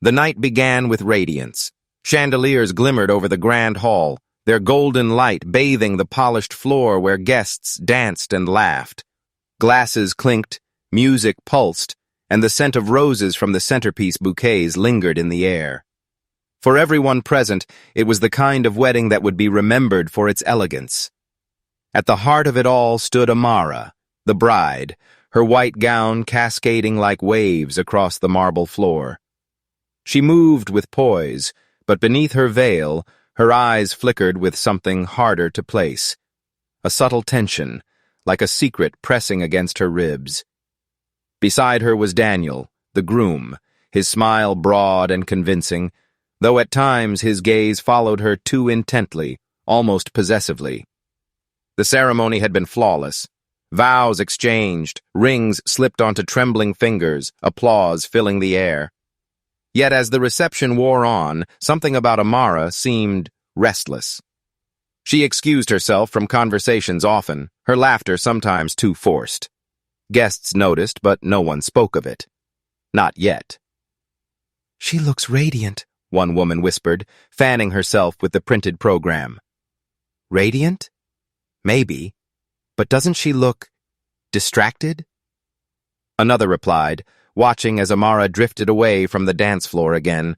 The night began with radiance. Chandeliers glimmered over the grand hall, their golden light bathing the polished floor where guests danced and laughed. Glasses clinked, music pulsed, and the scent of roses from the centerpiece bouquets lingered in the air. For everyone present, it was the kind of wedding that would be remembered for its elegance. At the heart of it all stood Amara, the bride, her white gown cascading like waves across the marble floor. She moved with poise, but beneath her veil, her eyes flickered with something harder to place. A subtle tension, like a secret pressing against her ribs. Beside her was Daniel, the groom, his smile broad and convincing, though at times his gaze followed her too intently, almost possessively. The ceremony had been flawless. Vows exchanged, rings slipped onto trembling fingers, applause filling the air. Yet as the reception wore on, something about Amara seemed restless. She excused herself from conversations often, her laughter sometimes too forced. Guests noticed, but no one spoke of it. Not yet. "She looks radiant," one woman whispered, fanning herself with the printed program. "Radiant? Maybe. But doesn't she look distracted?" Another replied, watching as Amara drifted away from the dance floor again.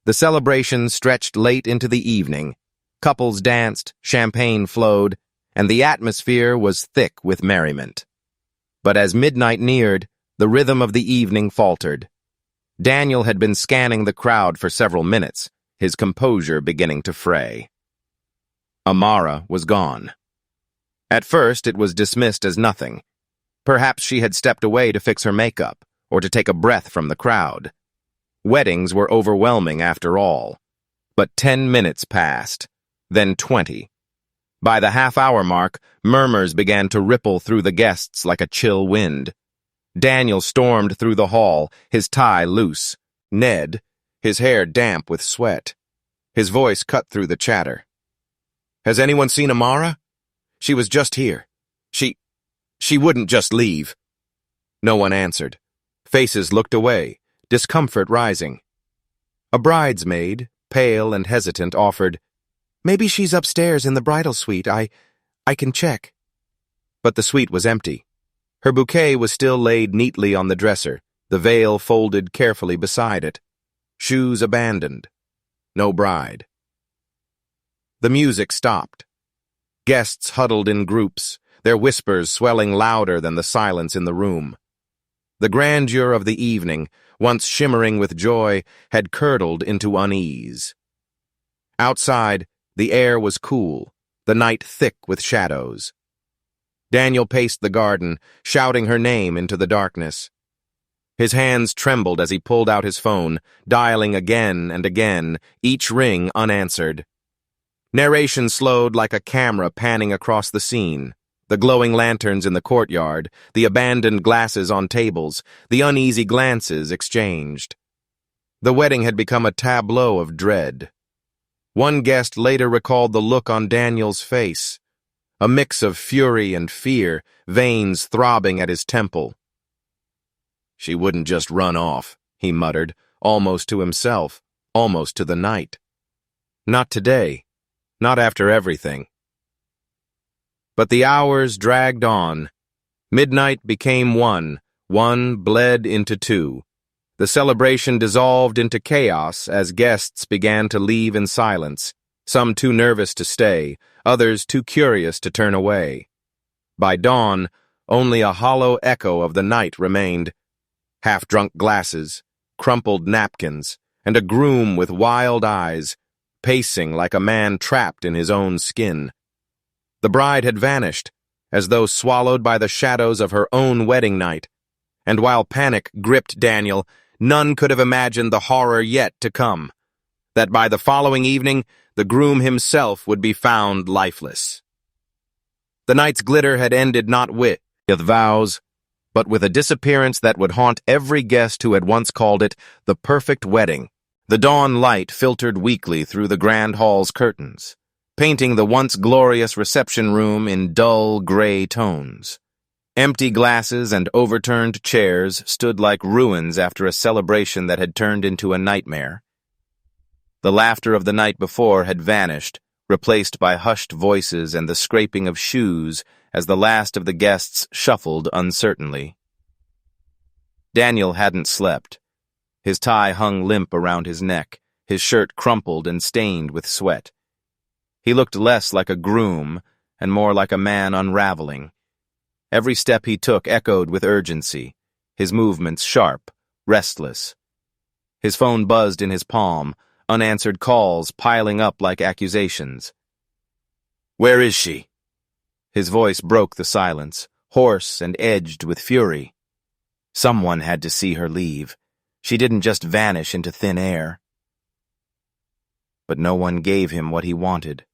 The celebration stretched late into the evening. Couples danced, champagne flowed, and the atmosphere was thick with merriment. But as midnight neared, the rhythm of the evening faltered. Daniel had been scanning the crowd for several minutes, his composure beginning to fray. Amara was gone. At first, it was dismissed as nothing. Perhaps she had stepped away to fix her makeup, or to take a breath from the crowd. Weddings were overwhelming after all. But 10 minutes passed, then 20. By the half-hour mark, murmurs began to ripple through the guests like a chill wind. Daniel stormed through the hall, his tie loose. Ned, his hair damp with sweat. His voice cut through the chatter. "Has anyone seen Amara? She was just here. She wouldn't just leave." No one answered. Faces looked away, discomfort rising. A bridesmaid, pale and hesitant, offered, "Maybe she's upstairs in the bridal suite. I can check." But the suite was empty. Her bouquet was still laid neatly on the dresser, the veil folded carefully beside it. Shoes abandoned. No bride. The music stopped. Guests huddled in groups, their whispers swelling louder than the silence in the room. The grandeur of the evening, once shimmering with joy, had curdled into unease. Outside, the air was cool, the night thick with shadows. Daniel paced the garden, shouting her name into the darkness. His hands trembled as he pulled out his phone, dialing again and again, each ring unanswered. Narration slowed like a camera panning across the scene. The glowing lanterns in the courtyard, the abandoned glasses on tables, the uneasy glances exchanged. The wedding had become a tableau of dread. One guest later recalled the look on Daniel's face, a mix of fury and fear, veins throbbing at his temple. "She wouldn't just run off," he muttered, almost to himself, almost to the night. "Not today. Not after everything." But the hours dragged on. Midnight became one bled into two. The celebration dissolved into chaos as guests began to leave in silence, some too nervous to stay, others too curious to turn away. By dawn, only a hollow echo of the night remained. Half-drunk glasses, crumpled napkins, and a groom with wild eyes, pacing like a man trapped in his own skin. The bride had vanished, as though swallowed by the shadows of her own wedding night, and while panic gripped Daniel, none could have imagined the horror yet to come, that by the following evening, the groom himself would be found lifeless. The night's glitter had ended not with vows, but with a disappearance that would haunt every guest who had once called it the perfect wedding. The dawn light filtered weakly through the grand hall's curtains, painting the once glorious reception room in dull gray tones. Empty glasses and overturned chairs stood like ruins after a celebration that had turned into a nightmare. The laughter of the night before had vanished, replaced by hushed voices and the scraping of shoes as the last of the guests shuffled uncertainly. Daniel hadn't slept. His tie hung limp around his neck, his shirt crumpled and stained with sweat. He looked less like a groom and more like a man unraveling. Every step he took echoed with urgency, his movements sharp, restless. His phone buzzed in his palm, unanswered calls piling up like accusations. "Where is she?" His voice broke the silence, hoarse and edged with fury. Someone had to see her leave. She didn't just vanish into thin air. But no one gave him what he wanted.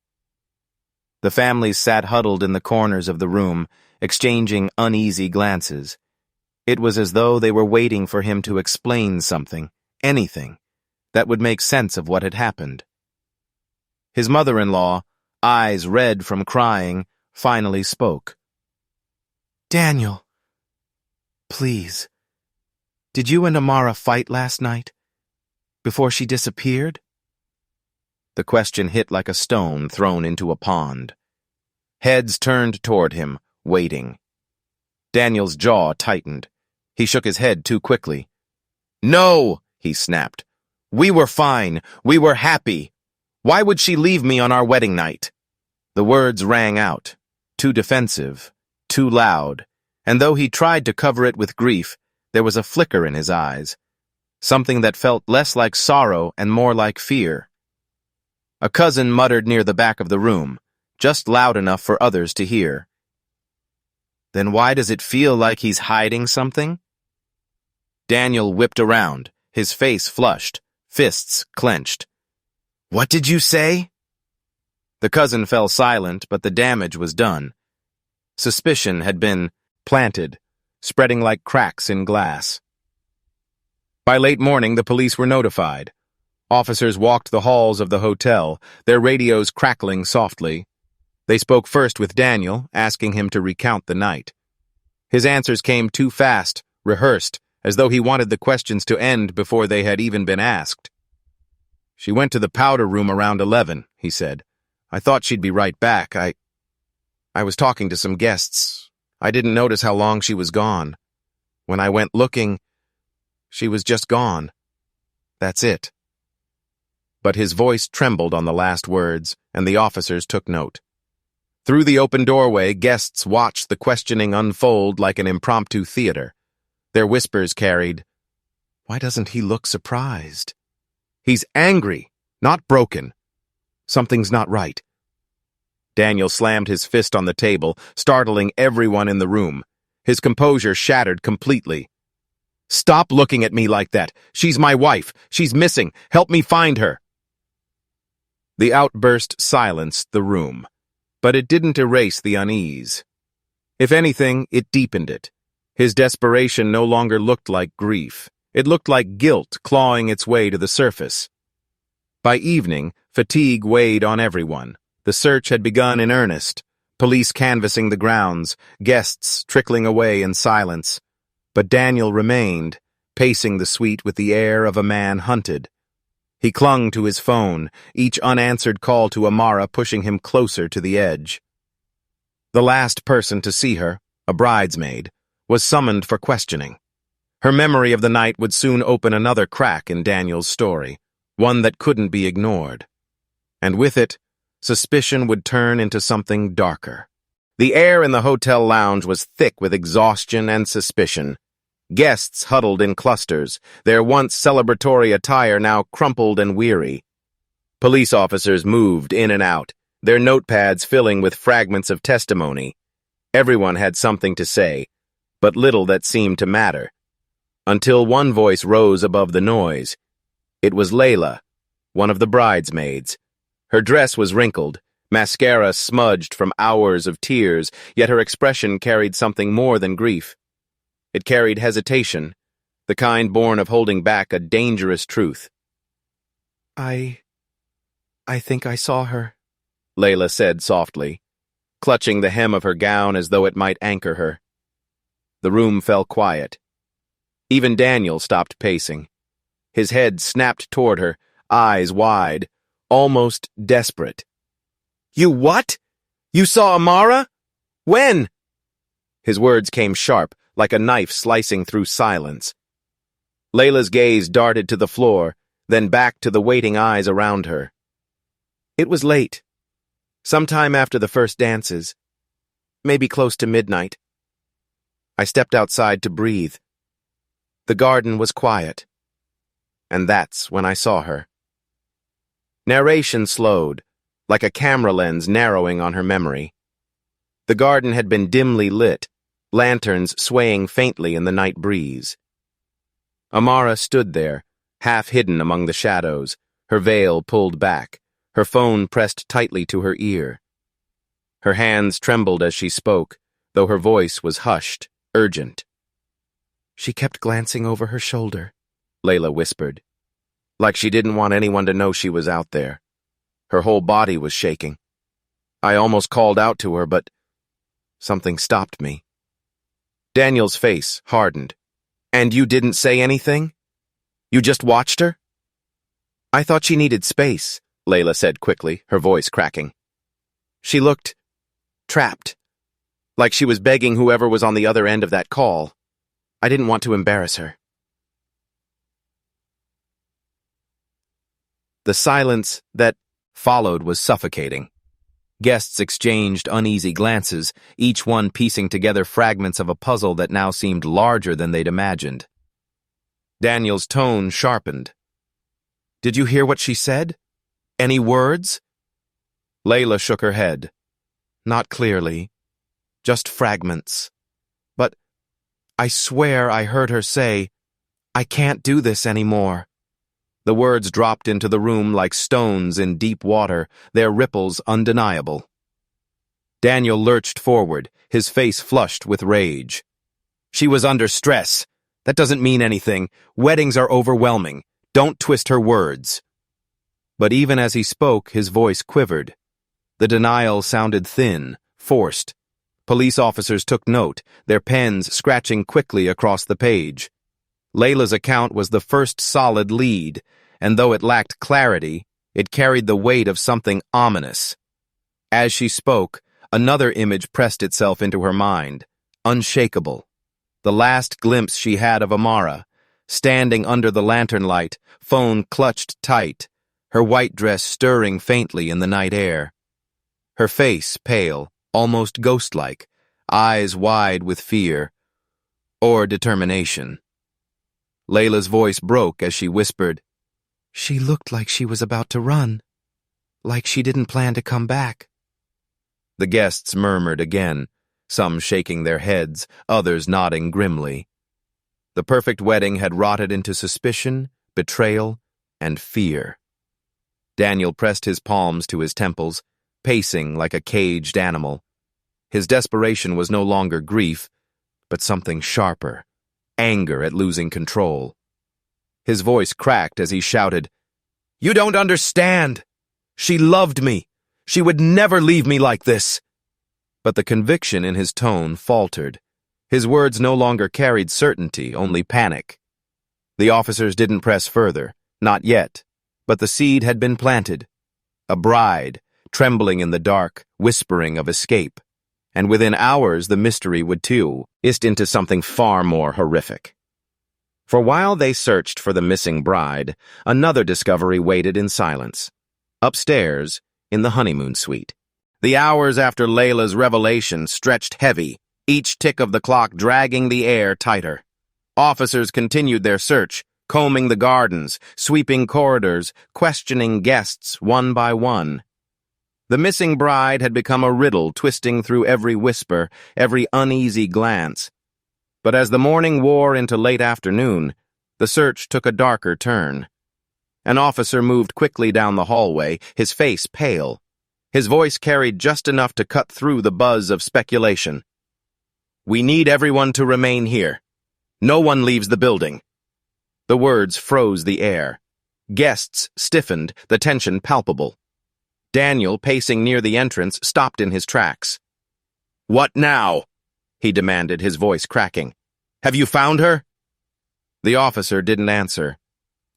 The families sat huddled in the corners of the room, exchanging uneasy glances. It was as though they were waiting for him to explain something, anything, that would make sense of what had happened. His mother-in-law, eyes red from crying, finally spoke. "Daniel, please, did you and Amara fight last night? Before she disappeared?" The question hit like a stone thrown into a pond. Heads turned toward him, waiting. Daniel's jaw tightened. He shook his head too quickly. "No!" he snapped. "We were fine. We were happy. Why would she leave me on our wedding night?" The words rang out, too defensive, too loud, and though he tried to cover it with grief, there was a flicker in his eyes, something that felt less like sorrow and more like fear. A cousin muttered near the back of the room, just loud enough for others to hear. "Then why does it feel like he's hiding something?" Daniel whipped around, his face flushed, fists clenched. "What did you say?" The cousin fell silent, but the damage was done. Suspicion had been planted, spreading like cracks in glass. By late morning, the police were notified. Officers walked the halls of the hotel, their radios crackling softly. They spoke first with Daniel, asking him to recount the night. His answers came too fast, rehearsed, as though he wanted the questions to end before they had even been asked. "She went to the powder room around 11, he said. "I thought she'd be right back. I was talking to some guests. I didn't notice how long she was gone. When I went looking, she was just gone. That's it." But his voice trembled on the last words, and the officers took note. Through the open doorway, guests watched the questioning unfold like an impromptu theater. Their whispers carried, "Why doesn't he look surprised? He's angry, not broken. Something's not right." Daniel slammed his fist on the table, startling everyone in the room. His composure shattered completely. "Stop looking at me like that. She's my wife. She's missing. Help me find her." The outburst silenced the room, but it didn't erase the unease. If anything, it deepened it. His desperation no longer looked like grief. It looked like guilt clawing its way to the surface. By evening, fatigue weighed on everyone. The search had begun in earnest, police canvassing the grounds, guests trickling away in silence. But Daniel remained, pacing the suite with the air of a man hunted. He clung to his phone, each unanswered call to Amara pushing him closer to the edge. The last person to see her, a bridesmaid, was summoned for questioning. Her memory of the night would soon open another crack in Daniel's story, one that couldn't be ignored. And with it, suspicion would turn into something darker. The air in the hotel lounge was thick with exhaustion and suspicion. Guests huddled in clusters, their once celebratory attire now crumpled and weary. Police officers moved in and out, their notepads filling with fragments of testimony. Everyone had something to say, but little that seemed to matter. Until one voice rose above the noise. It was Layla, one of the bridesmaids. Her dress was wrinkled, mascara smudged from hours of tears, yet her expression carried something more than grief. It carried hesitation, the kind born of holding back a dangerous truth. I think I saw her," Layla said softly, clutching the hem of her gown as though it might anchor her. The room fell quiet. Even Daniel stopped pacing. His head snapped toward her, eyes wide, almost desperate. "You what? You saw Amara? When?" His words came sharp, like a knife slicing through silence. Layla's gaze darted to the floor, then back to the waiting eyes around her. "It was late. Sometime after the first dances. Maybe close to midnight. I stepped outside to breathe. The garden was quiet. And that's when I saw her." Narration slowed, like a camera lens narrowing on her memory. The garden had been dimly lit, lanterns swaying faintly in the night breeze. Amara stood there, half hidden among the shadows, her veil pulled back, her phone pressed tightly to her ear. Her hands trembled as she spoke, though her voice was hushed, urgent. "She kept glancing over her shoulder," Layla whispered, like she didn't want anyone to know she was out there. Her whole body was shaking. I almost called out to her, but something stopped me. Daniel's face hardened. "And you didn't say anything? You just watched her?" "I thought she needed space," Layla said quickly, her voice cracking. She looked trapped, like she was begging whoever was on the other end of that call. I didn't want to embarrass her. The silence that followed was suffocating. Guests exchanged uneasy glances, each one piecing together fragments of a puzzle that now seemed larger than they'd imagined. Daniel's tone sharpened. "Did you hear what she said? Any words?" Layla shook her head. "Not clearly. Just fragments. But I swear I heard her say, 'I can't do this anymore.'" The words dropped into the room like stones in deep water, their ripples undeniable. Daniel lurched forward, his face flushed with rage. "She was under stress. That doesn't mean anything. Weddings are overwhelming. Don't twist her words." But even as he spoke, his voice quivered. The denial sounded thin, forced. Police officers took note, their pens scratching quickly across the page. Layla's account was the first solid lead, and though it lacked clarity, it carried the weight of something ominous. As she spoke, another image pressed itself into her mind, unshakable. The last glimpse she had of Amara, standing under the lantern light, phone clutched tight, her white dress stirring faintly in the night air. Her face pale, almost ghost-like, eyes wide with fear or determination. Layla's voice broke as she whispered, "She looked like she was about to run, like she didn't plan to come back." The guests murmured again, some shaking their heads, others nodding grimly. The perfect wedding had rotted into suspicion, betrayal, and fear. Daniel pressed his palms to his temples, pacing like a caged animal. His desperation was no longer grief, but something sharper, anger at losing control. His voice cracked as he shouted, "You don't understand! She loved me! She would never leave me like this!" But the conviction in his tone faltered. His words no longer carried certainty, only panic. The officers didn't press further, not yet, but the seed had been planted. A bride, trembling in the dark, whispering of escape. And within hours the mystery would twist into something far more horrific. For while they searched for the missing bride, another discovery waited in silence. Upstairs, in the honeymoon suite. The hours after Layla's revelation stretched heavy, each tick of the clock dragging the air tighter. Officers continued their search, combing the gardens, sweeping corridors, questioning guests one by one. The missing bride had become a riddle twisting through every whisper, every uneasy glance. But as the morning wore into late afternoon, the search took a darker turn. An officer moved quickly down the hallway, his face pale. His voice carried just enough to cut through the buzz of speculation. "We need everyone to remain here. No one leaves the building." The words froze the air. Guests stiffened, the tension palpable. Daniel, pacing near the entrance, stopped in his tracks. "What now?" he demanded, his voice cracking. "Have you found her?" The officer didn't answer.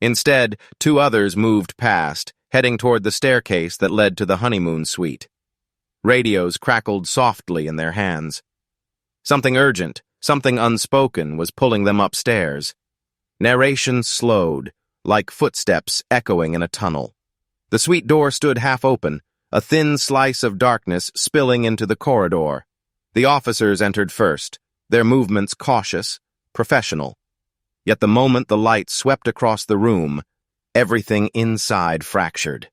Instead, two others moved past, heading toward the staircase that led to the honeymoon suite. Radios crackled softly in their hands. Something urgent, something unspoken was pulling them upstairs. Narration slowed, like footsteps echoing in a tunnel. The suite door stood half open, a thin slice of darkness spilling into the corridor. The officers entered first, their movements cautious, professional. Yet the moment the light swept across the room, everything inside fractured.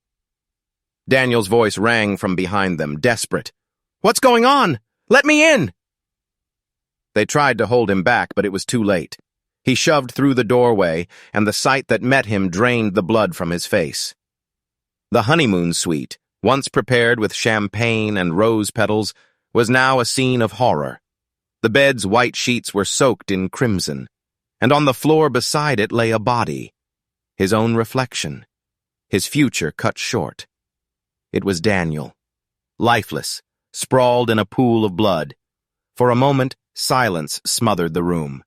Daniel's voice rang from behind them, desperate. "What's going on? Let me in!" They tried to hold him back, but it was too late. He shoved through the doorway, and the sight that met him drained the blood from his face. The honeymoon suite, once prepared with champagne and rose petals, was now a scene of horror. The bed's white sheets were soaked in crimson, and on the floor beside it lay a body. His own reflection. His future cut short. It was Daniel. Lifeless, sprawled in a pool of blood. For a moment, silence smothered the room.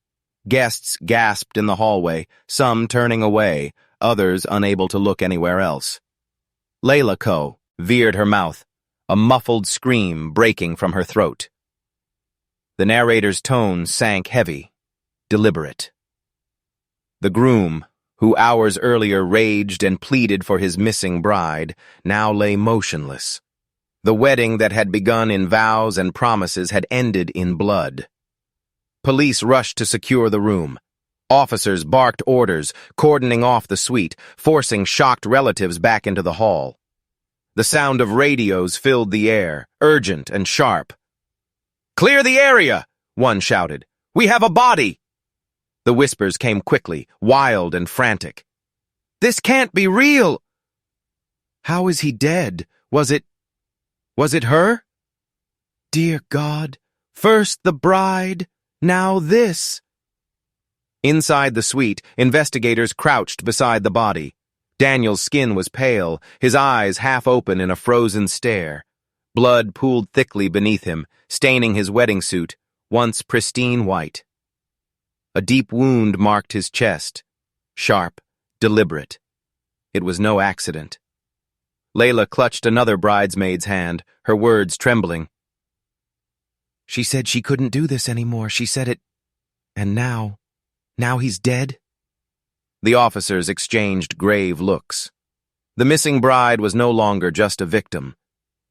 Guests gasped in the hallway, some turning away, others unable to look anywhere else. Layla Co. veered her mouth, a muffled scream breaking from her throat. The narrator's tone sank heavy, deliberate. The groom, who hours earlier raged and pleaded for his missing bride, now lay motionless. The wedding that had begun in vows and promises had ended in blood. Police rushed to secure the room. Officers barked orders, cordoning off the suite, forcing shocked relatives back into the hall. The sound of radios filled the air, urgent and sharp. "Clear the area!" one shouted. "We have a body!" The whispers came quickly, wild and frantic. "This can't be real!" "How is he dead? Was it her? Dear God, first the bride, now this." Inside the suite, investigators crouched beside the body. Daniel's skin was pale, his eyes half open in a frozen stare. Blood pooled thickly beneath him, staining his wedding suit, once pristine white. A deep wound marked his chest, sharp, deliberate. It was no accident. Layla clutched another bridesmaid's hand, her words trembling. "She said she couldn't do this anymore. She said it. And now he's dead?" The officers exchanged grave looks. The missing bride was no longer just a victim.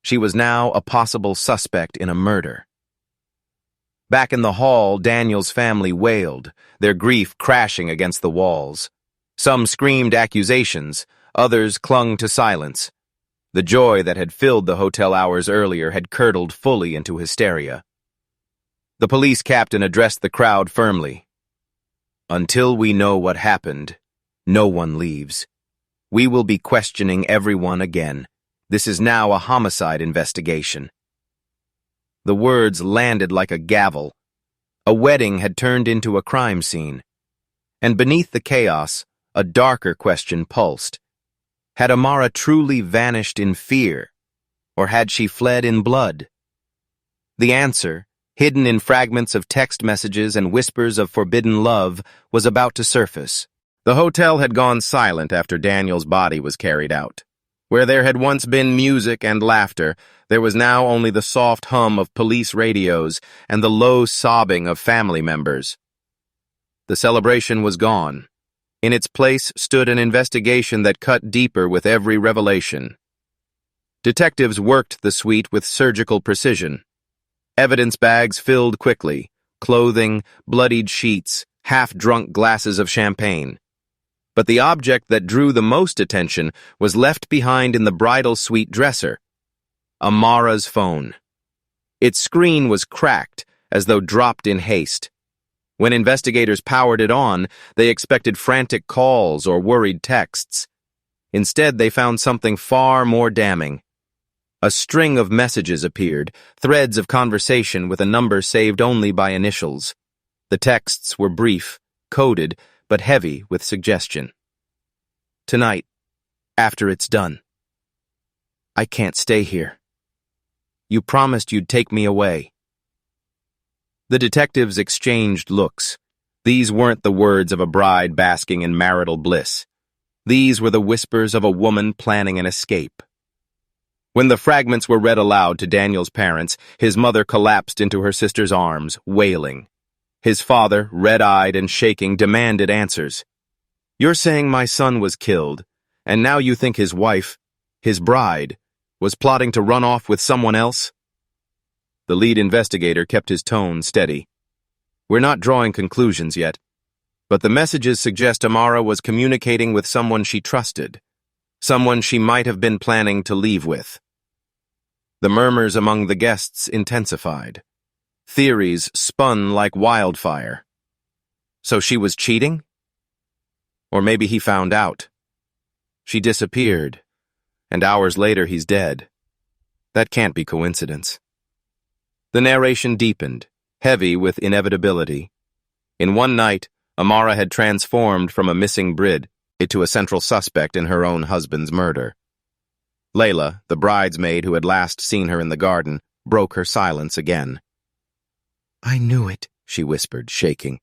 She was now a possible suspect in a murder. Back in the hall, Daniel's family wailed, their grief crashing against the walls. Some screamed accusations, others clung to silence. The joy that had filled the hotel hours earlier had curdled fully into hysteria. The police captain addressed the crowd firmly. "Until we know what happened, no one leaves. We will be questioning everyone again. This is now a homicide investigation." The words landed like a gavel. A wedding had turned into a crime scene. And beneath the chaos, a darker question pulsed. Had Amara truly vanished in fear, or had she fled in blood? The answer, hidden in fragments of text messages and whispers of forbidden love, was about to surface. The hotel had gone silent after Daniel's body was carried out. Where there had once been music and laughter, there was now only the soft hum of police radios and the low sobbing of family members. The celebration was gone. In its place stood an investigation that cut deeper with every revelation. Detectives worked the suite with surgical precision. Evidence bags filled quickly, clothing, bloodied sheets, half-drunk glasses of champagne. But the object that drew the most attention was left behind in the bridal suite dresser. Amara's phone. Its screen was cracked, as though dropped in haste. When investigators powered it on, they expected frantic calls or worried texts. Instead, they found something far more damning. A string of messages appeared, threads of conversation with a number saved only by initials. The texts were brief, coded, but heavy with suggestion. "Tonight, after it's done. I can't stay here. You promised you'd take me away. The detectives exchanged looks. These weren't the words of a bride basking in marital bliss. These were the whispers of a woman planning an escape. When the fragments were read aloud to Daniel's parents, his mother collapsed into her sister's arms, wailing. His father, red-eyed and shaking, demanded answers. "You're saying my son was killed, and now you think his wife, his bride, was plotting to run off with someone else?" The lead investigator kept his tone steady. "We're not drawing conclusions yet, but the messages suggest Amara was communicating with someone she trusted, someone she might have been planning to leave with." The murmurs among the guests intensified. Theories spun like wildfire. So she was cheating? Or maybe he found out. She disappeared, and hours later he's dead. That can't be coincidence. The narration deepened, heavy with inevitability. In one night, Amara had transformed from a missing bride into a central suspect in her own husband's murder. Layla, the bridesmaid who had last seen her in the garden, broke her silence again. "I knew it," she whispered, shaking.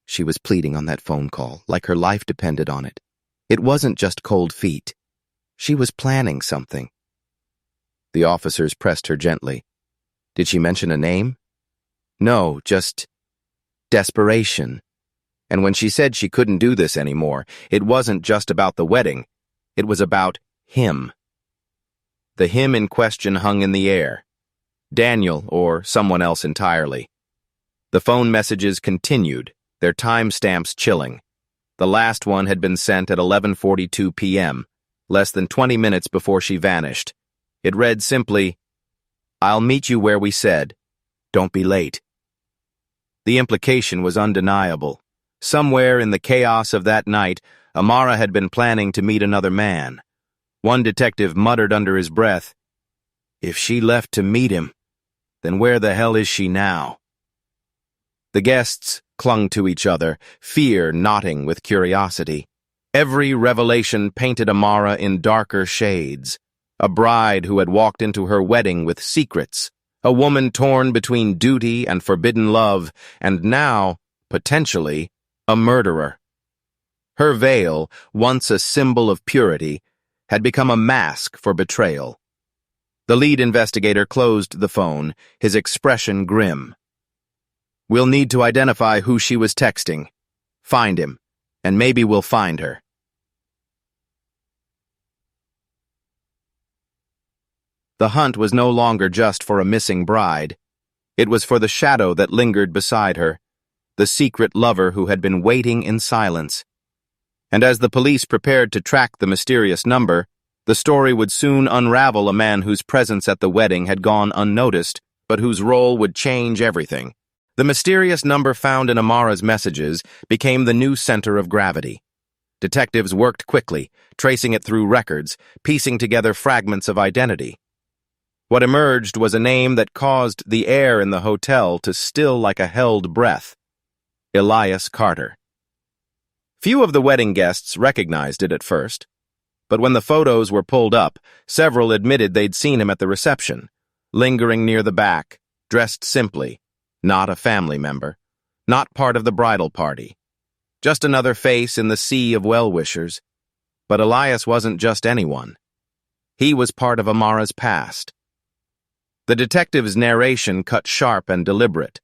She was pleading on that phone call, like her life depended on it. It wasn't just cold feet. She was planning something. The officers pressed her gently. Did she mention a name? No, just desperation. And when she said she couldn't do this anymore, it wasn't just about the wedding. It was about him. The him in question hung in the air. Daniel, or someone else entirely. The phone messages continued, their timestamps chilling. The last one had been sent at 11:42 p.m., less than 20 minutes before she vanished. It read simply, "I'll meet you where we said. Don't be late." The implication was undeniable. Somewhere in the chaos of that night, Amara had been planning to meet another man. One detective muttered under his breath, "If she left to meet him, then where the hell is she now?" The guests clung to each other, fear knotting with curiosity. Every revelation painted Amara in darker shades. A bride who had walked into her wedding with secrets. A woman torn between duty and forbidden love, and now, potentially, a murderer. Her veil, once a symbol of purity, had become a mask for betrayal. The lead investigator closed the phone, his expression grim. "We'll need to identify who she was texting. Find him, and maybe we'll find her." The hunt was no longer just for a missing bride. It was for the shadow that lingered beside her, the secret lover who had been waiting in silence. And as the police prepared to track the mysterious number, the story would soon unravel a man whose presence at the wedding had gone unnoticed, but whose role would change everything. The mysterious number found in Amara's messages became the new center of gravity. Detectives worked quickly, tracing it through records, piecing together fragments of identity. What emerged was a name that caused the air in the hotel to still like a held breath. Elias Carter. Few of the wedding guests recognized it at first, but when the photos were pulled up, several admitted they'd seen him at the reception, lingering near the back, dressed simply, not a family member, not part of the bridal party. Just another face in the sea of well-wishers. But Elias wasn't just anyone. He was part of Amara's past. The detective's narration cut sharp and deliberate.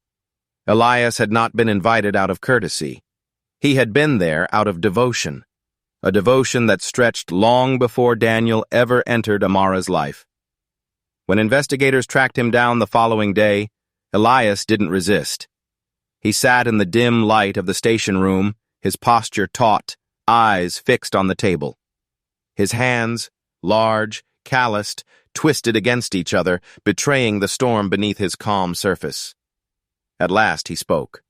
Elias had not been invited out of courtesy. He had been there out of devotion, a devotion that stretched long before Daniel ever entered Amara's life. When investigators tracked him down the following day, Elias didn't resist. He sat in the dim light of the station room, his posture taut, eyes fixed on the table. His hands, large, calloused, twisted against each other, betraying the storm beneath his calm surface. At last he spoke.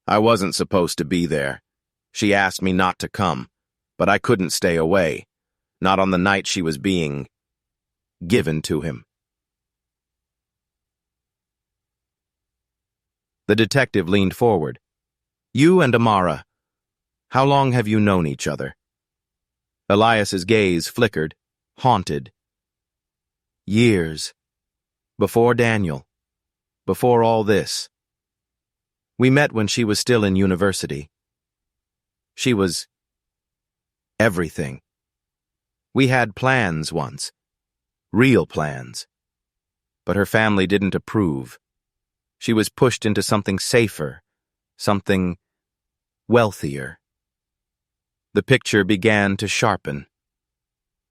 "I wasn't supposed to be there. She asked me not to come, but I couldn't stay away, not on the night she was being given to him." The detective leaned forward. "You and Amara, how long have you known each other?" Elias's gaze flickered, haunted. "Years. Before Daniel. Before all this." We met when she was still in university. She was everything. We had plans once, real plans. But her family didn't approve. She was pushed into something safer, something wealthier. The picture began to sharpen.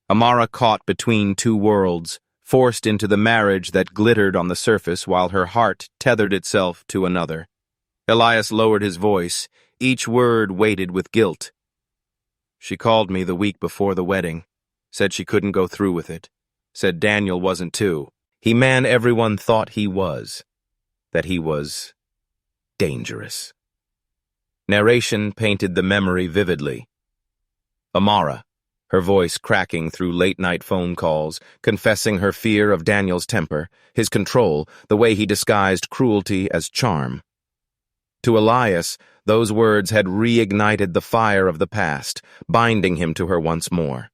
Amara caught between two worlds, forced into the marriage that glittered on the surface while her heart tethered itself to another. Elias lowered his voice, each word weighted with guilt. She called me the week before the wedding, said she couldn't go through with it, said Daniel wasn't too. He man everyone thought he was, that he was dangerous. Narration painted the memory vividly. Amara, her voice cracking through late-night phone calls, confessing her fear of Daniel's temper, his control, the way he disguised cruelty as charm. To Elias, those words had reignited the fire of the past, binding him to her once more.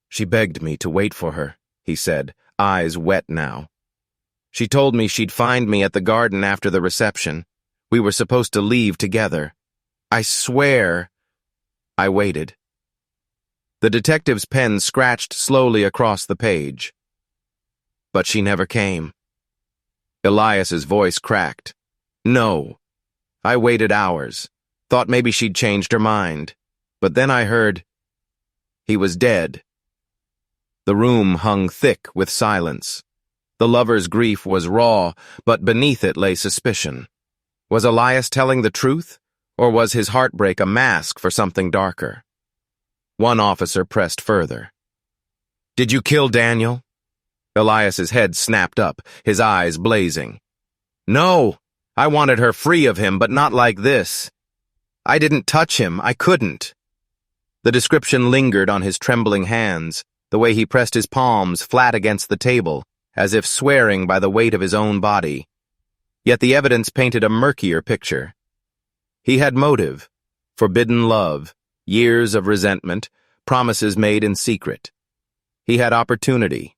She begged me to wait for her, he said, eyes wet now. She told me she'd find me at the garden after the reception. We were supposed to leave together. I swear. I waited. The detective's pen scratched slowly across the page. But she never came. Elias's voice cracked. No. I waited hours. Thought maybe she'd changed her mind. But then I heard he was dead. The room hung thick with silence. The lover's grief was raw, but beneath it lay suspicion. Was Elias telling the truth, or was his heartbreak a mask for something darker? One officer pressed further. Did you kill Daniel? Elias's head snapped up, his eyes blazing. No, I wanted her free of him, but not like this. I didn't touch him, I couldn't. The description lingered on his trembling hands, the way he pressed his palms flat against the table, as if swearing by the weight of his own body. Yet the evidence painted a murkier picture. He had motive, forbidden love, years of resentment, promises made in secret. He had opportunity,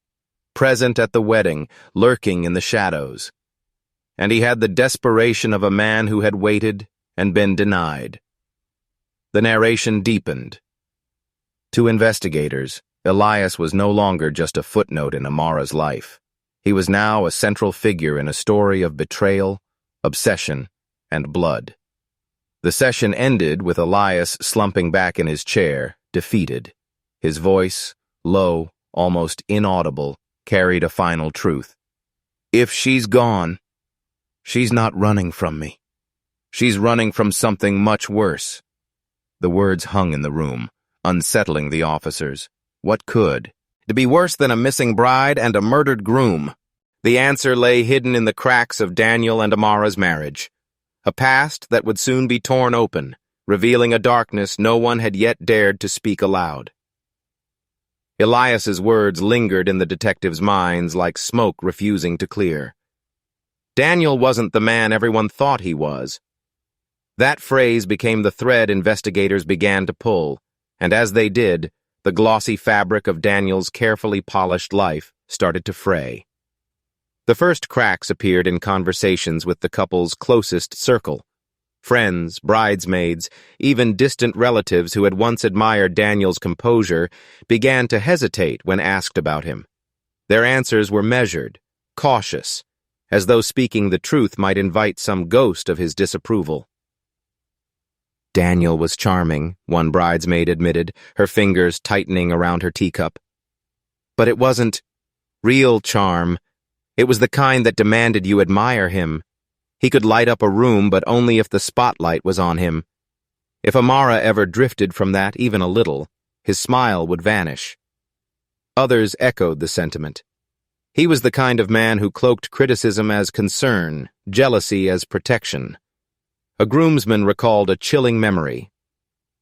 present at the wedding, lurking in the shadows. And he had the desperation of a man who had waited and been denied. The narration deepened. To investigators, Elias was no longer just a footnote in Amara's life. He was now a central figure in a story of betrayal, obsession, and blood. The session ended with Elias slumping back in his chair, defeated. His voice, low, almost inaudible, carried a final truth. If she's gone, she's not running from me. She's running from something much worse. The words hung in the room, unsettling the officers. What could? To be worse than a missing bride and a murdered groom. The answer lay hidden in the cracks of Daniel and Amara's marriage. A past that would soon be torn open, revealing a darkness no one had yet dared to speak aloud. Elias's words lingered in the detectives' minds like smoke refusing to clear. Daniel wasn't the man everyone thought he was. That phrase became the thread investigators began to pull, and as they did, the glossy fabric of Daniel's carefully polished life started to fray. The first cracks appeared in conversations with the couple's closest circle. Friends, bridesmaids, even distant relatives who had once admired Daniel's composure began to hesitate when asked about him. Their answers were measured, cautious, as though speaking the truth might invite some ghost of his disapproval. Daniel was charming, one bridesmaid admitted, her fingers tightening around her teacup. But it wasn't real charm. It was the kind that demanded you admire him. He could light up a room, but only if the spotlight was on him. If Amara ever drifted from that even a little, his smile would vanish. Others echoed the sentiment. He was the kind of man who cloaked criticism as concern, jealousy as protection. A groomsman recalled a chilling memory.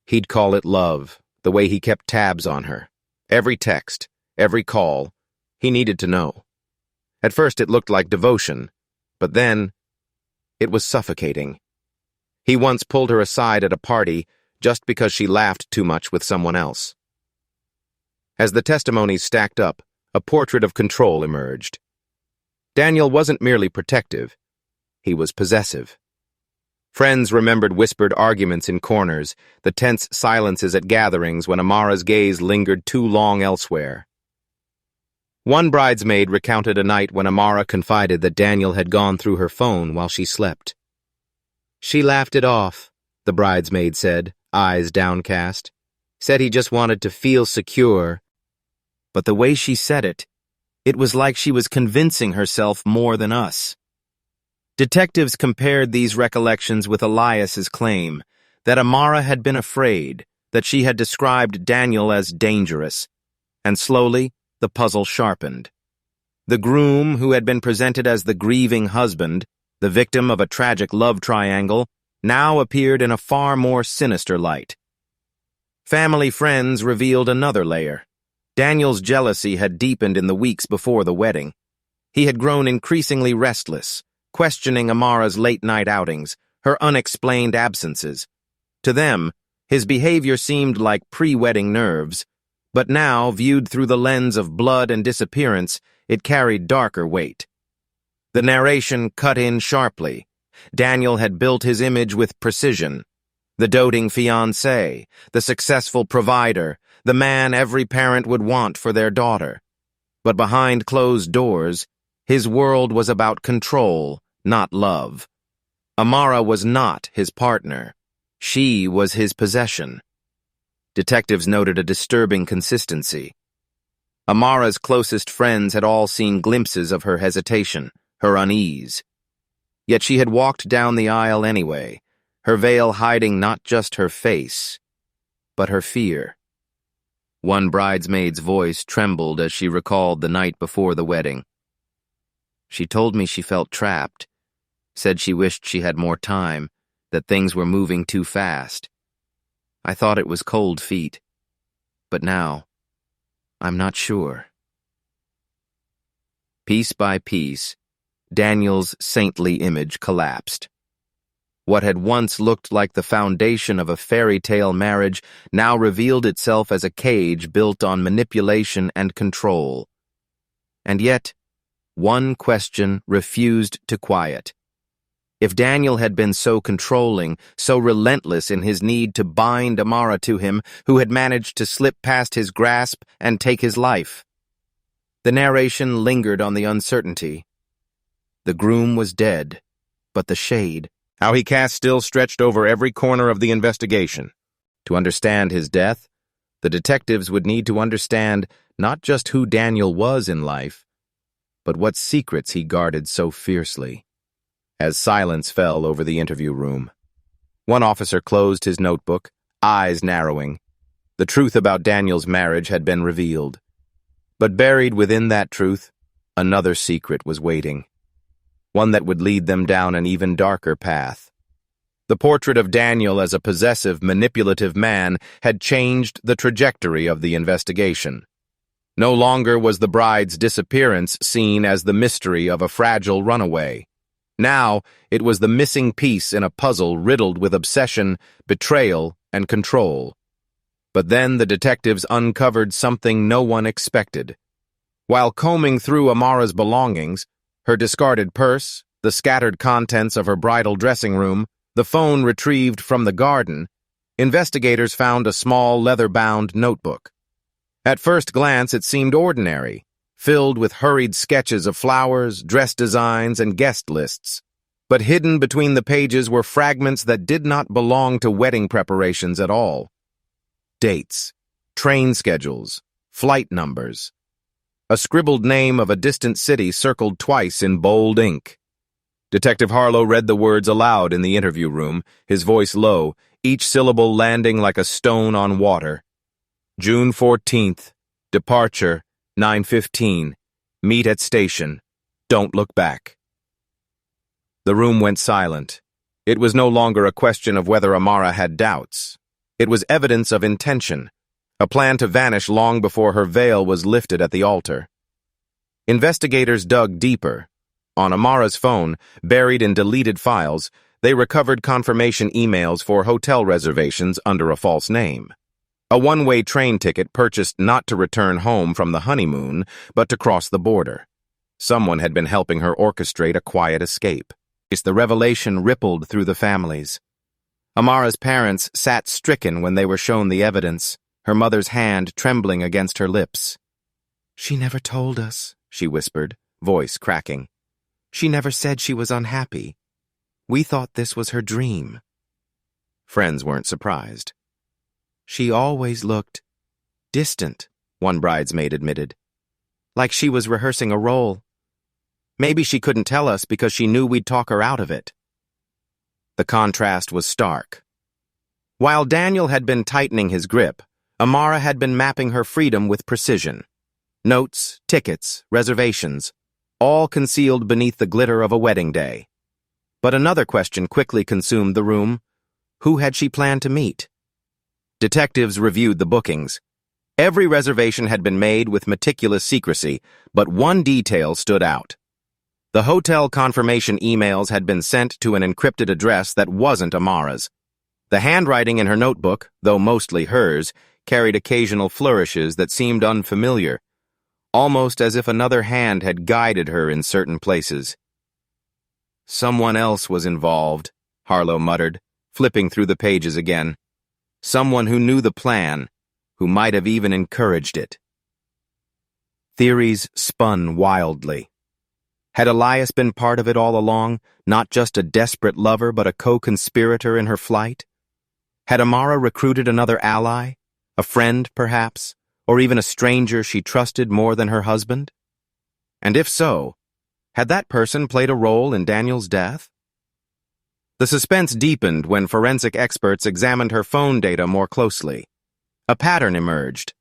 He'd call it love, the way he kept tabs on her. Every text, every call, he needed to know. At first it looked like devotion, but then it was suffocating. He once pulled her aside at a party just because she laughed too much with someone else. As the testimonies stacked up, a portrait of control emerged. Daniel wasn't merely protective, he was possessive. Friends remembered whispered arguments in corners, the tense silences at gatherings when Amara's gaze lingered too long elsewhere. One bridesmaid recounted a night when Amara confided that Daniel had gone through her phone while she slept. "She laughed it off," the bridesmaid said, eyes downcast. "Said he just wanted to feel secure." But the way she said it, it was like she was convincing herself more than us. Detectives compared these recollections with Elias's claim that Amara had been afraid, that she had described Daniel as dangerous, and slowly the puzzle sharpened. The groom, who had been presented as the grieving husband, the victim of a tragic love triangle, now appeared in a far more sinister light. Family friends revealed another layer. Daniel's jealousy had deepened in the weeks before the wedding. He had grown increasingly restless, questioning Amara's late-night outings, her unexplained absences. To them, his behavior seemed like pre-wedding nerves, but now, viewed through the lens of blood and disappearance, it carried darker weight. The narration cut in sharply. Daniel had built his image with precision. The doting fiancé, the successful provider, the man every parent would want for their daughter. But behind closed doors, his world was about control, not love. Amara was not his partner. She was his possession. Detectives noted a disturbing consistency. Amara's closest friends had all seen glimpses of her hesitation, her unease. Yet she had walked down the aisle anyway, her veil hiding not just her face, but her fear. One bridesmaid's voice trembled as she recalled the night before the wedding. "She told me she felt trapped, said she wished she had more time, that things were moving too fast. I thought it was cold feet, but now, I'm not sure." Piece by piece, Daniel's saintly image collapsed. What had once looked like the foundation of a fairy tale marriage now revealed itself as a cage built on manipulation and control. And yet, one question refused to quiet. If Daniel had been so controlling, so relentless in his need to bind Amara to him, who had managed to slip past his grasp and take his life? The narration lingered on the uncertainty. The groom was dead, but the shade, how he cast still stretched over every corner of the investigation. To understand his death, the detectives would need to understand not just who Daniel was in life, but what secrets he guarded so fiercely. As silence fell over the interview room, one officer closed his notebook, eyes narrowing. The truth about Daniel's marriage had been revealed. But buried within that truth, another secret was waiting. One that would lead them down an even darker path. The portrait of Daniel as a possessive, manipulative man had changed the trajectory of the investigation. No longer was the bride's disappearance seen as the mystery of a fragile runaway. Now, it was the missing piece in a puzzle riddled with obsession, betrayal, and control. But then the detectives uncovered something no one expected. While combing through Amara's belongings, her discarded purse, the scattered contents of her bridal dressing room, the phone retrieved from the garden, investigators found a small leather-bound notebook. At first glance, it seemed ordinary, filled with hurried sketches of flowers, dress designs, and guest lists. But hidden between the pages were fragments that did not belong to wedding preparations at all. Dates, train schedules, flight numbers. A scribbled name of a distant city circled twice in bold ink. Detective Harlow read the words aloud in the interview room, his voice low, each syllable landing like a stone on water. June 14th, departure, 9:15. Meet at station. Don't look back. The room went silent. It was no longer a question of whether Amara had doubts. It was evidence of intention, a plan to vanish long before her veil was lifted at the altar. Investigators dug deeper. On Amara's phone, buried in deleted files, they recovered confirmation emails for hotel reservations under a false name. A one-way train ticket purchased not to return home from the honeymoon, but to cross the border. Someone had been helping her orchestrate a quiet escape. The revelation rippled through the families. Amara's parents sat stricken when they were shown the evidence, her mother's hand trembling against her lips. "She never told us," she whispered, voice cracking. "She never said she was unhappy. We thought this was her dream." Friends weren't surprised. "She always looked distant," one bridesmaid admitted. "Like she was rehearsing a role. Maybe she couldn't tell us because she knew we'd talk her out of it." The contrast was stark. While Daniel had been tightening his grip, Amara had been mapping her freedom with precision. Notes, tickets, reservations, all concealed beneath the glitter of a wedding day. But another question quickly consumed the room. Who had she planned to meet? Detectives reviewed the bookings. Every reservation had been made with meticulous secrecy, but one detail stood out. The hotel confirmation emails had been sent to an encrypted address that wasn't Amara's. The handwriting in her notebook, though mostly hers, carried occasional flourishes that seemed unfamiliar, almost as if another hand had guided her in certain places. "Someone else was involved," Harlow muttered, flipping through the pages again. "Someone who knew the plan, who might have even encouraged it." Theories spun wildly. Had Elias been part of it all along, not just a desperate lover but a co-conspirator in her flight? Had Amara recruited another ally, a friend perhaps, or even a stranger she trusted more than her husband? And if so, had that person played a role in Daniel's death? The suspense deepened when forensic experts examined her phone data more closely. A pattern emerged.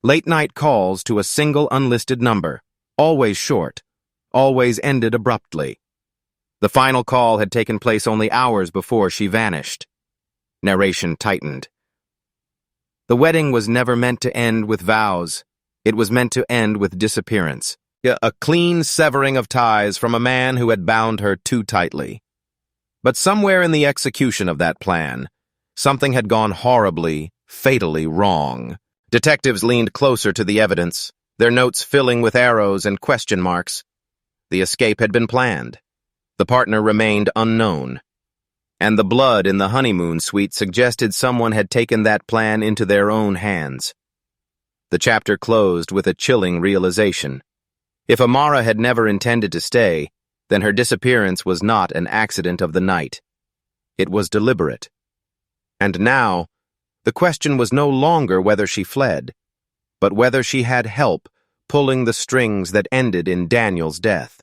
Late-night calls to a single unlisted number, always short, always ended abruptly. The final call had taken place only hours before she vanished. Narration tightened. The wedding was never meant to end with vows. It was meant to end with disappearance. A clean severing of ties from a man who had bound her too tightly. But somewhere in the execution of that plan, something had gone horribly, fatally wrong. Detectives leaned closer to the evidence, their notes filling with arrows and question marks. The escape had been planned. The partner remained unknown. And the blood in the honeymoon suite suggested someone had taken that plan into their own hands. The chapter closed with a chilling realization. If Amara had never intended to stay, then her disappearance was not an accident of the night. It was deliberate. And now, the question was no longer whether she fled, but whether she had help pulling the strings that ended in Daniel's death.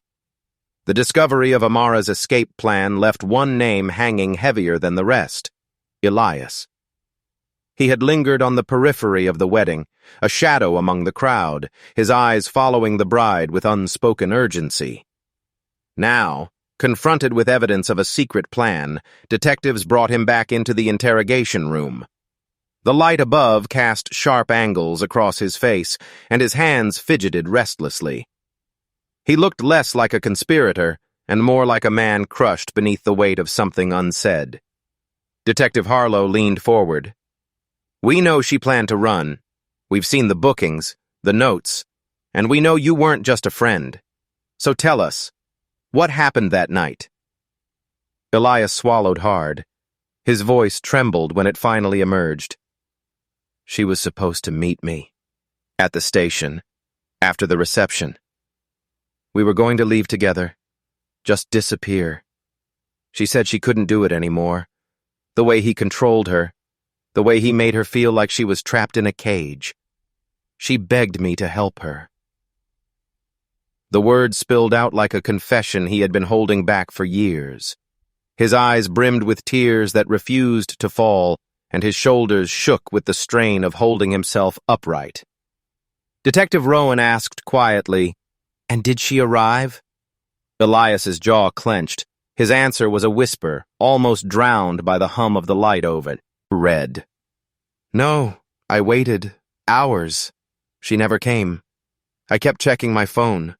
The discovery of Amara's escape plan left one name hanging heavier than the rest: Elias. He had lingered on the periphery of the wedding, a shadow among the crowd, his eyes following the bride with unspoken urgency. Now, confronted with evidence of a secret plan, detectives brought him back into the interrogation room. The light above cast sharp angles across his face, and his hands fidgeted restlessly. He looked less like a conspirator and more like a man crushed beneath the weight of something unsaid. Detective Harlow leaned forward. "We know she planned to run. We've seen the bookings, the notes, and we know you weren't just a friend. So tell us, what happened that night?" Elias swallowed hard. His voice trembled when it finally emerged. "She was supposed to meet me at the station, after the reception. We were going to leave together, just disappear. She said she couldn't do it anymore. The way he controlled her, the way he made her feel like she was trapped in a cage. She begged me to help her." The words spilled out like a confession he had been holding back for years. His eyes brimmed with tears that refused to fall, and his shoulders shook with the strain of holding himself upright. Detective Rowan asked quietly, "And did she arrive?" Elias's jaw clenched. His answer was a whisper, almost drowned by the hum of the light over red. "No, I waited. Hours. She never came. I kept checking my phone.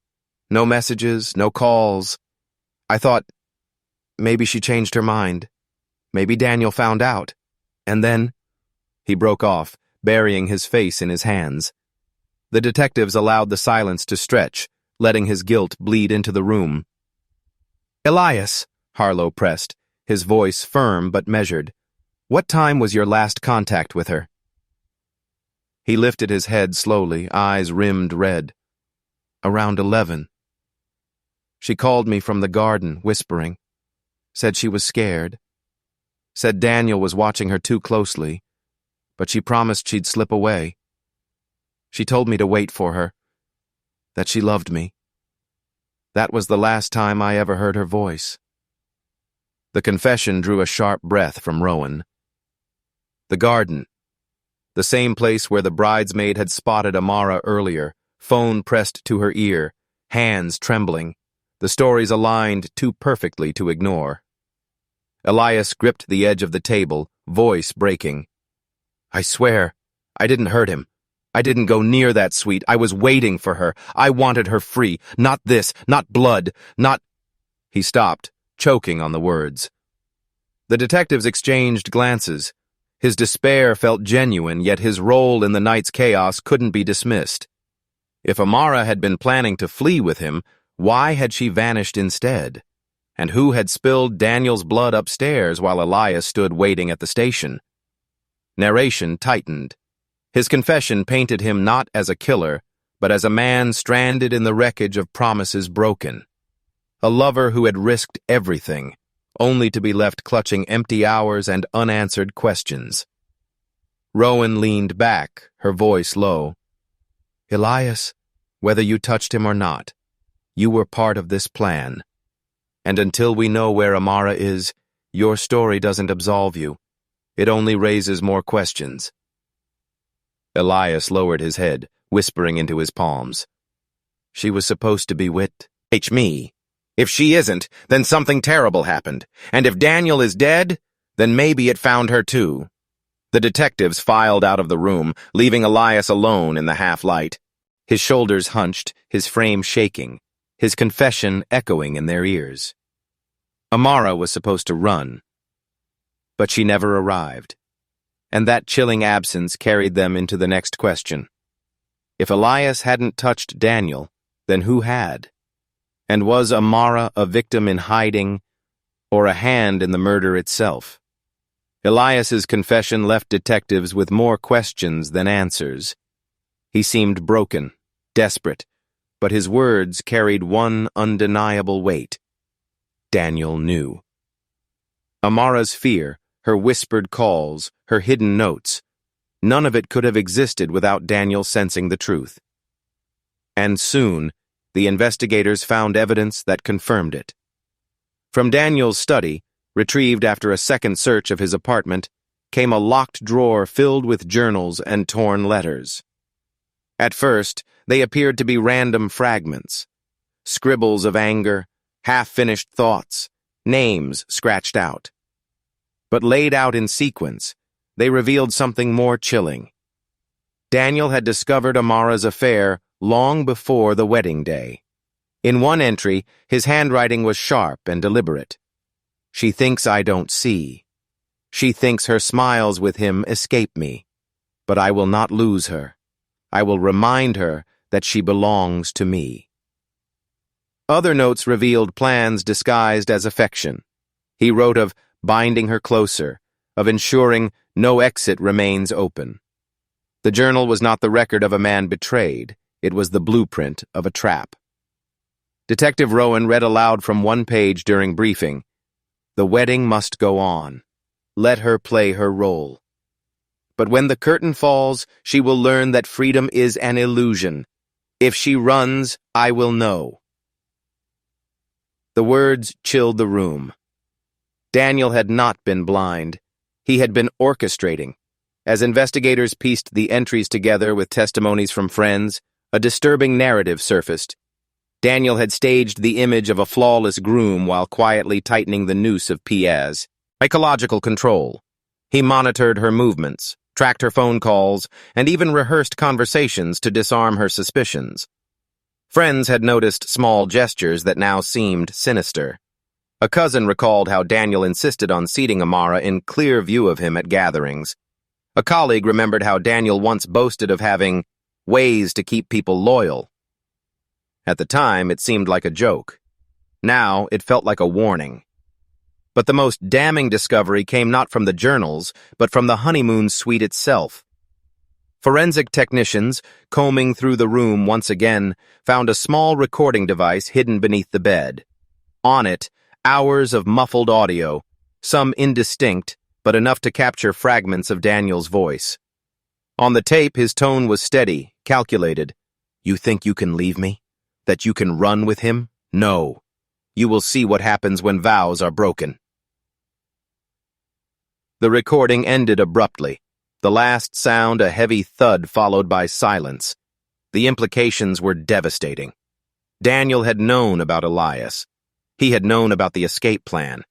No messages, no calls. I thought, maybe she changed her mind. Maybe Daniel found out. And then—" He broke off, burying his face in his hands. The detectives allowed the silence to stretch, letting his guilt bleed into the room. "Elias," Harlow pressed, his voice firm but measured. "What time was your last contact with her?" He lifted his head slowly, eyes rimmed red. "Around 11. She called me from the garden, whispering. Said she was scared. Said Daniel was watching her too closely, but she promised she'd slip away. She told me to wait for her, that she loved me. That was the last time I ever heard her voice." The confession drew a sharp breath from Rowan. The garden. The same place where the bridesmaid had spotted Amara earlier, phone pressed to her ear, hands trembling, the stories aligned too perfectly to ignore. Elias gripped the edge of the table, voice breaking. "I swear, I didn't hurt him. I didn't go near that suite. I was waiting for her. I wanted her free. Not this, not blood, not—" He stopped, choking on the words. The detectives exchanged glances. His despair felt genuine, yet his role in the night's chaos couldn't be dismissed. If Amara had been planning to flee with him, why had she vanished instead? And who had spilled Daniel's blood upstairs while Elias stood waiting at the station? Narration tightened. His confession painted him not as a killer, but as a man stranded in the wreckage of promises broken. A lover who had risked everything, only to be left clutching empty hours and unanswered questions. Rowan leaned back, her voice low. "Elias, whether you touched him or not, you were part of this plan. And until we know where Amara is, your story doesn't absolve you. It only raises more questions." Elias lowered his head, whispering into his palms. "She was supposed to be with me. If she isn't, then something terrible happened. And if Daniel is dead, then maybe it found her too." The detectives filed out of the room, leaving Elias alone in the half-light. His shoulders hunched, his frame shaking, his confession echoing in their ears. Amara was supposed to run, but she never arrived. And that chilling absence carried them into the next question. If Elias hadn't touched Daniel, then who had? And was Amara a victim in hiding, or a hand in the murder itself? Elias's confession left detectives with more questions than answers. He seemed broken, desperate, but his words carried one undeniable weight. Daniel knew. Amara's fear, her whispered calls, her hidden notes, none of it could have existed without Daniel sensing the truth. And soon, the investigators found evidence that confirmed it. From Daniel's study, retrieved after a second search of his apartment, came a locked drawer filled with journals and torn letters. At first, they appeared to be random fragments, scribbles of anger, half-finished thoughts, names scratched out. But laid out in sequence, they revealed something more chilling. Daniel had discovered Amara's affair long before the wedding day. In one entry, his handwriting was sharp and deliberate. "She thinks I don't see. She thinks her smiles with him escape me. But I will not lose her. I will remind her that she belongs to me." Other notes revealed plans disguised as affection. He wrote of binding her closer, of ensuring no exit remains open. The journal was not the record of a man betrayed. It was the blueprint of a trap. Detective Rowan read aloud from one page during briefing. "The wedding must go on. Let her play her role. But when the curtain falls, she will learn that freedom is an illusion. If she runs, I will know." The words chilled the room. Daniel had not been blind. He had been orchestrating. As investigators pieced the entries together with testimonies from friends, a disturbing narrative surfaced. Daniel had staged the image of a flawless groom while quietly tightening the noose of Piaz. Psychological control. He monitored her movements, tracked her phone calls, and even rehearsed conversations to disarm her suspicions. Friends had noticed small gestures that now seemed sinister. A cousin recalled how Daniel insisted on seating Amara in clear view of him at gatherings. A colleague remembered how Daniel once boasted of having ways to keep people loyal. At the time, it seemed like a joke. Now, it felt like a warning. But the most damning discovery came not from the journals, but from the honeymoon suite itself. Forensic technicians, combing through the room once again, found a small recording device hidden beneath the bed. On it, hours of muffled audio, some indistinct, but enough to capture fragments of Daniel's voice. On the tape, his tone was steady, calculated. "You think you can leave me? That you can run with him? No. You will see what happens when vows are broken." The recording ended abruptly. The last sound a heavy thud followed by silence. The implications were devastating. Daniel had known about Elias. He had known about the escape plan.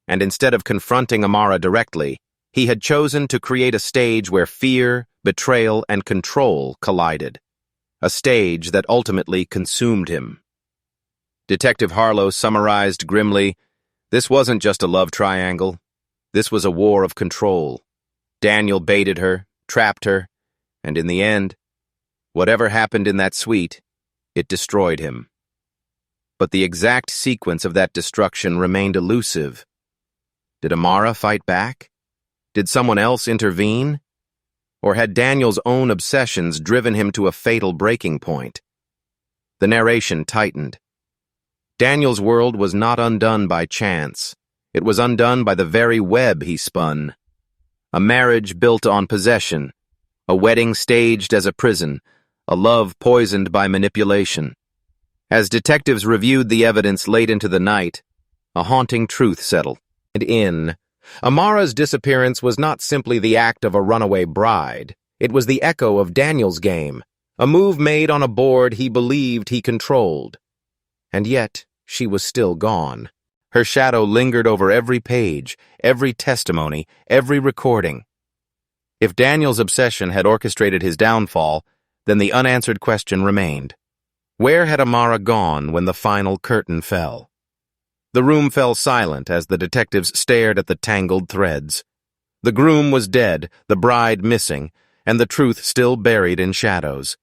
And instead of confronting Amara directly, he had chosen to create a stage where fear, betrayal, and control collided. A stage that ultimately consumed him. Detective Harlow summarized grimly, "This wasn't just a love triangle. This was a war of control. Daniel baited her, trapped her, and in the end, whatever happened in that suite, it destroyed him." But the exact sequence of that destruction remained elusive. Did Amara fight back? Did someone else intervene? Or had Daniel's own obsessions driven him to a fatal breaking point? The narration tightened. Daniel's world was not undone by chance. It was undone by the very web he spun. A marriage built on possession, a wedding staged as a prison, a love poisoned by manipulation. As detectives reviewed the evidence late into the night, a haunting truth settled in. Amara's disappearance was not simply the act of a runaway bride. It was the echo of Daniel's game, a move made on a board he believed he controlled. And yet, she was still gone. Her shadow lingered over every page, every testimony, every recording. If Daniel's obsession had orchestrated his downfall, then the unanswered question remained. Where had Amara gone when the final curtain fell? The room fell silent as the detectives stared at the tangled threads. The groom was dead, the bride missing, and the truth still buried in shadows.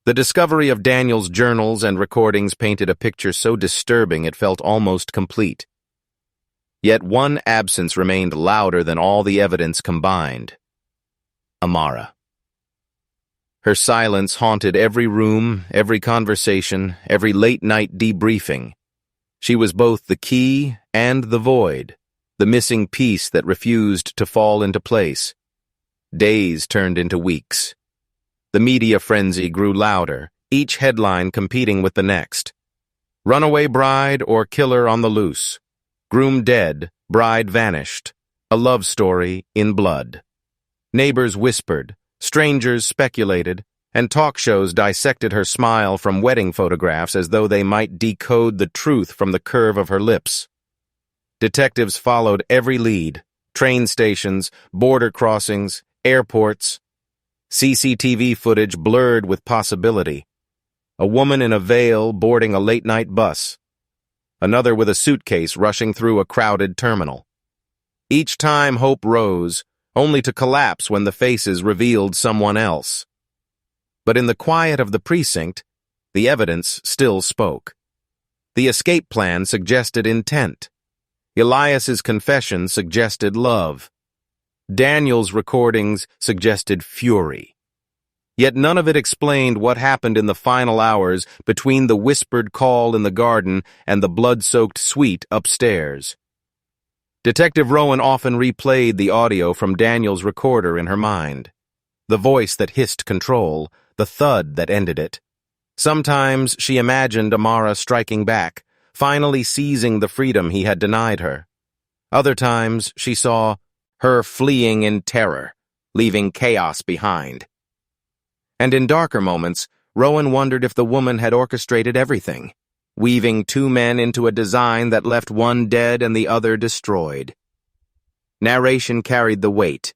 The discovery of Daniel's journals and recordings painted a picture so disturbing it felt almost complete. Yet one absence remained louder than all the evidence combined. Amara. Her silence haunted every room, every conversation, every late-night debriefing. She was both the key and the void, the missing piece that refused to fall into place. Days turned into weeks. The media frenzy grew louder, each headline competing with the next. Runaway bride or killer on the loose. Groom dead, bride vanished. A love story in blood. Neighbors whispered, strangers speculated, and talk shows dissected her smile from wedding photographs as though they might decode the truth from the curve of her lips. Detectives followed every lead, train stations, border crossings, airports. CCTV footage blurred with possibility. A woman in a veil boarding a late-night bus. Another with a suitcase rushing through a crowded terminal. Each time hope rose, only to collapse when the faces revealed someone else. But in the quiet of the precinct, the evidence still spoke. The escape plan suggested intent. Elias's confession suggested love. Daniel's recordings suggested fury. Yet none of it explained what happened in the final hours between the whispered call in the garden and the blood-soaked suite upstairs. Detective Rowan often replayed the audio from Daniel's recorder in her mind. The voice that hissed control, the thud that ended it. Sometimes she imagined Amara striking back, finally seizing the freedom he had denied her. Other times she saw her fleeing in terror, leaving chaos behind. And in darker moments, Rowan wondered if the woman had orchestrated everything, weaving two men into a design that left one dead and the other destroyed. Narration carried the weight.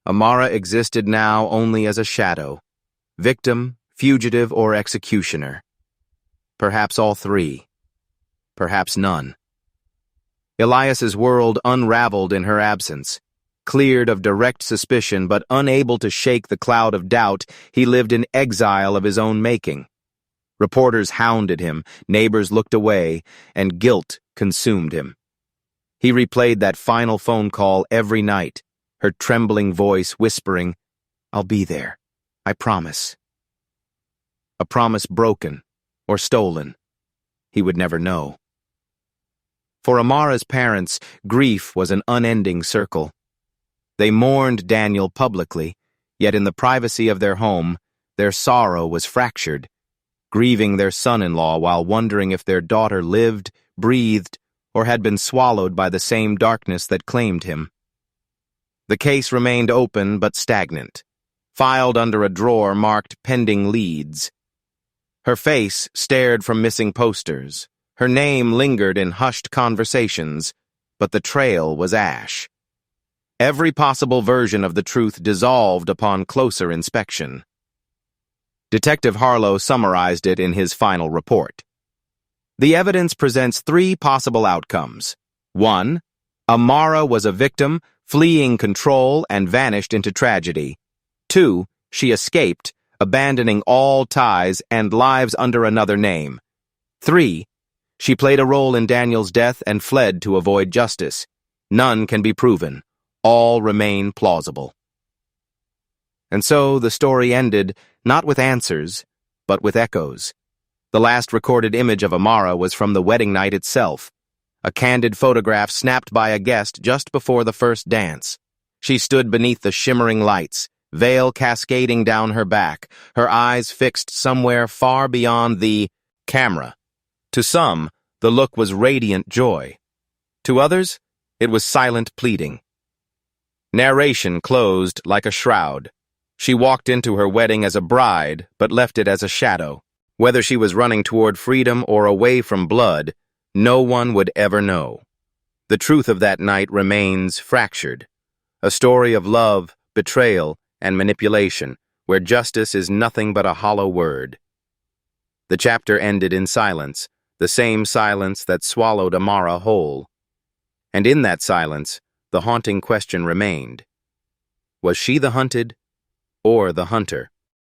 Amara existed now only as a shadow, victim, fugitive, or executioner. Perhaps all three. Perhaps none. Elias's world unraveled in her absence. Cleared of direct suspicion but unable to shake the cloud of doubt, he lived in exile of his own making. Reporters hounded him, neighbors looked away, and guilt consumed him. He replayed that final phone call every night, her trembling voice whispering, "I'll be there. I promise." A promise broken or stolen. He would never know. For Amara's parents, grief was an unending circle. They mourned Daniel publicly, yet in the privacy of their home, their sorrow was fractured, grieving their son-in-law while wondering if their daughter lived, breathed, or had been swallowed by the same darkness that claimed him. The case remained open but stagnant, filed under a drawer marked pending leads. Her face stared from missing posters. Her name lingered in hushed conversations, but the trail was ash. Every possible version of the truth dissolved upon closer inspection. Detective Harlow summarized it in his final report. The evidence presents three possible outcomes. 1. Amara was a victim, fleeing control and vanished into tragedy. 2. She escaped, abandoning all ties and lives under another name. 3. She played a role in Daniel's death and fled to avoid justice. None can be proven. All remain plausible. And so the story ended, not with answers, but with echoes. The last recorded image of Amara was from the wedding night itself, a candid photograph snapped by a guest just before the first dance. She stood beneath the shimmering lights, veil cascading down her back, her eyes fixed somewhere far beyond the camera. To some, the look was radiant joy. To others, it was silent pleading. Narration closed like a shroud. She walked into her wedding as a bride, but left it as a shadow. Whether she was running toward freedom or away from blood, no one would ever know. The truth of that night remains fractured. A story of love, betrayal, and manipulation, where justice is nothing but a hollow word. The chapter ended in silence, the same silence that swallowed Amara whole. And in that silence, the haunting question remained. Was she the hunted, or the hunter?